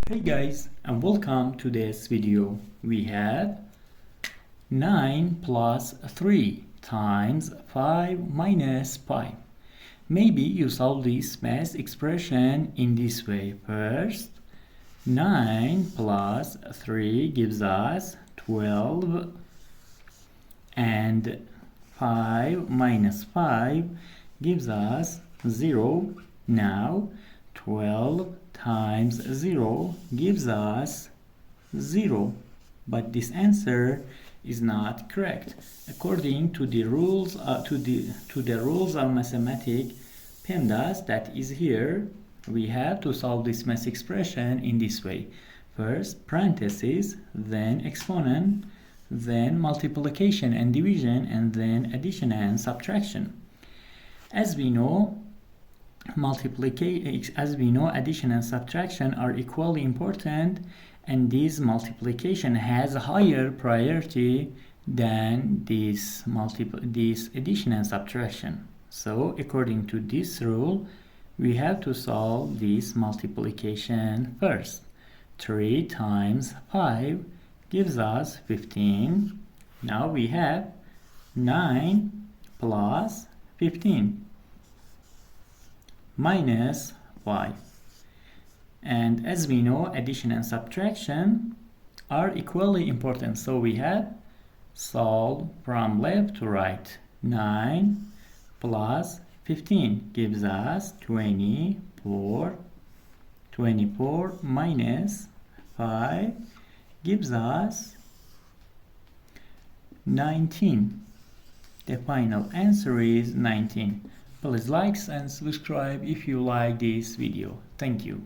Hey guys, and welcome to this video. We have 9 plus 3 times 5 minus pi. Maybe you solve this math expression in this way. First, 9 plus 3 gives us 12, and 5 minus 5 gives us 0. Now 12 times 0 gives us 0, but this answer is not correct. According to the rules to the rules of mathematics, PEMDAS, that is here, we have to solve this math expression in this way. First parentheses, then exponent, then multiplication and division, and then addition and subtraction. As we know, addition and subtraction are equally important, and this multiplication has a higher priority than this addition and subtraction. So according to this rule, we have to solve this multiplication first. 3 times 5 gives us 15. Now we have 9 plus 15 minus 5. And as we know, addition and subtraction are equally important. So we have solved from left to right. 9 plus 15 gives us 24. 24 minus 5 gives us 19. The final answer is 19. Please like and subscribe if you like this video. Thank you.